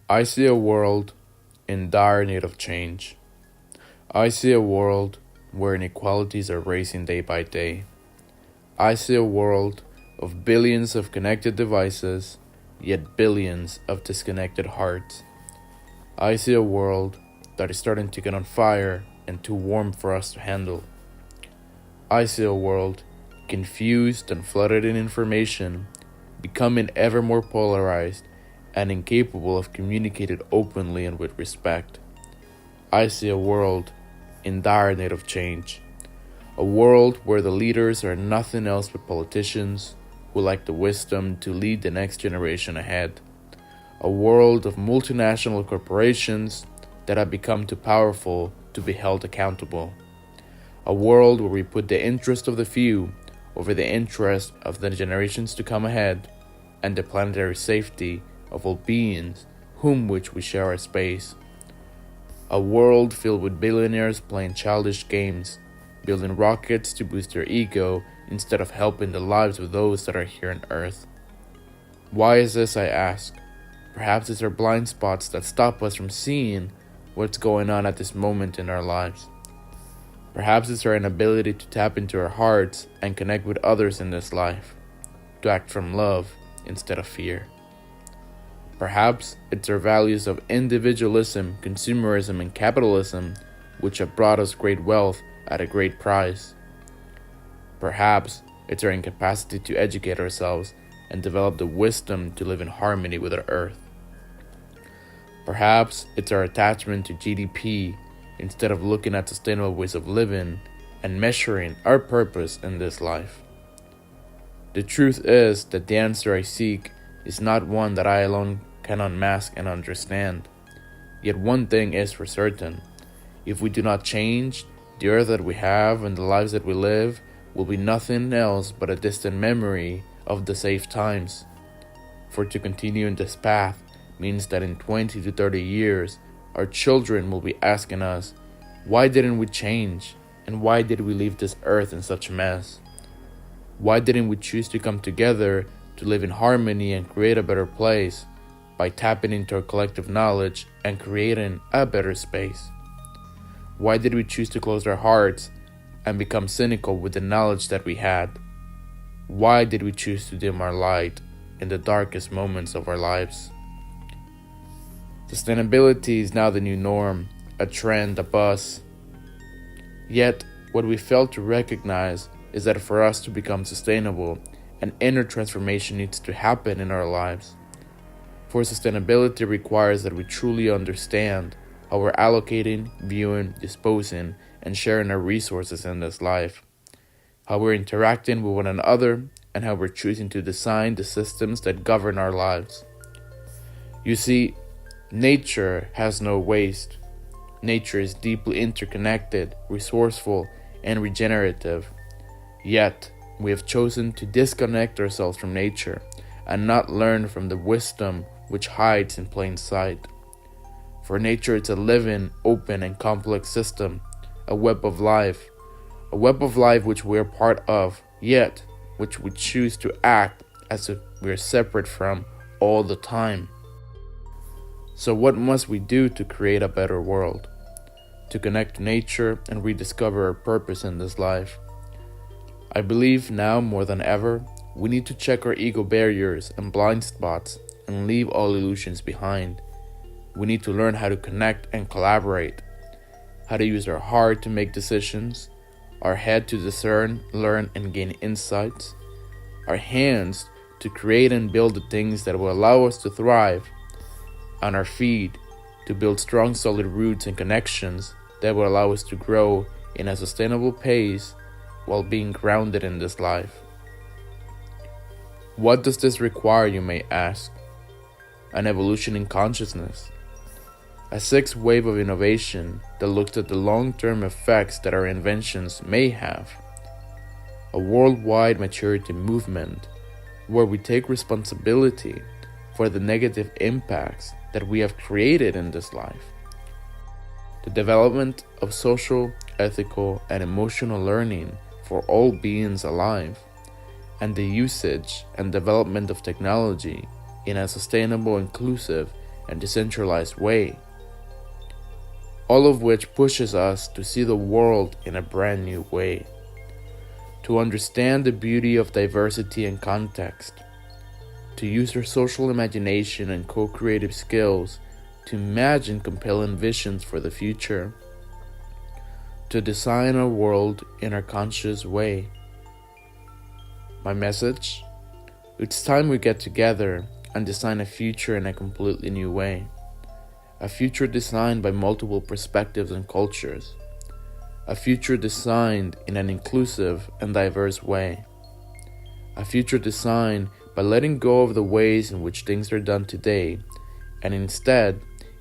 I see a world in dire need of change. I see a world where inequalities are rising day by day. I see a world of billions of connected devices, yet billions of disconnected hearts. I see a world that is starting to get on fire and too warm for us to handle. I see a world confused and flooded in information, becoming ever more polarized and incapable of communicating openly and with respect. I see a world in dire need of change. A world where the leaders are nothing else but politicians who lack the wisdom to lead the next generation ahead. A world of multinational corporations that have become too powerful to be held accountable. A world where we put the interest of the few over the interest of the generations to come ahead and the planetary safety of all beings whom which we share our space. A world filled with billionaires playing childish games, building rockets to boost their ego instead of helping the lives of those that are here on Earth. Why is this, I ask? Perhaps it's our blind spots that stop us from seeing what's going on at this moment in our lives. Perhaps it's our inability to tap into our hearts and connect with others in this life, to act from love instead of fear. Perhaps it's our values of individualism, consumerism, and capitalism which have brought us great wealth at a great price. Perhaps it's our incapacity to educate ourselves and develop the wisdom to live in harmony with our earth. Perhaps it's our attachment to GDP instead of looking at sustainable ways of living and measuring our purpose in this life. The truth is that the answer I seek is not one that I alone can unmask and understand. Yet one thing is for certain: if we do not change, the earth that we have and the lives that we live will be nothing else but a distant memory of the safe times. For to continue in this path means that in 20 to 30 years, our children will be asking us, why didn't we change? And why did we leave this earth in such a mess? Why didn't we choose to come together to live in harmony and create a better place by tapping into our collective knowledge and creating a better space? Why did we choose to close our hearts and become cynical with the knowledge that we had? Why did we choose to dim our light in the darkest moments of our lives? Sustainability is now the new norm, a trend, a buzz. Yet, what we fail to recognize is that for us to become sustainable, an inner transformation needs to happen in our lives. For sustainability requires that we truly understand how we're allocating, viewing, disposing, and sharing our resources in this life, how we're interacting with one another, and how we're choosing to design the systems that govern our lives. You see, nature has no waste. Nature is deeply interconnected, resourceful, and regenerative. Yet, we have chosen to disconnect ourselves from nature and not learn from the wisdom which hides in plain sight. For nature is a living, open, and complex system, a web of life which we are part of, yet which we choose to act as if we are separate from all the time. So what must we do to create a better world? To connect to nature and rediscover our purpose in this life? I believe now more than ever, we need to check our ego barriers and blind spots and leave all illusions behind. We need to learn how to connect and collaborate, how to use our heart to make decisions, our head to discern, learn, and gain insights, our hands to create and build the things that will allow us to thrive, and our feet to build strong, solid roots and connections that will allow us to grow in a sustainable pace while being grounded in this life. What does this require, you may ask? An evolution in consciousness. A sixth wave of innovation that looks at the long-term effects that our inventions may have. A worldwide maturity movement where we take responsibility for the negative impacts that we have created in this life. The development of social, ethical, and emotional learning for all beings alive, and the usage and development of technology in a sustainable, inclusive, and decentralized way, all of which pushes us to see the world in a brand new way, to understand the beauty of diversity and context, to use our social imagination and co-creative skills to imagine compelling visions for the future, to design our world in our conscious way. My message? It's time we get together and design a future in a completely new way. A future designed by multiple perspectives and cultures. A future designed in an inclusive and diverse way. A future designed by letting go of the ways in which things are done today and instead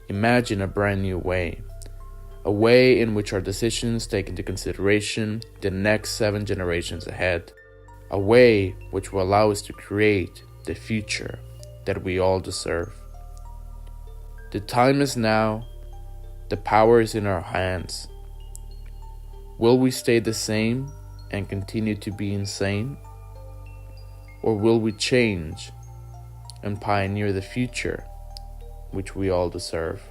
imagine a brand new way. A way in which our decisions take into consideration the next 7 generations ahead. A way which will allow us to create the future that we all deserve. The time is now. The power is in our hands. Will we stay the same and continue to be insane? Or will we change and pioneer the future which we all deserve?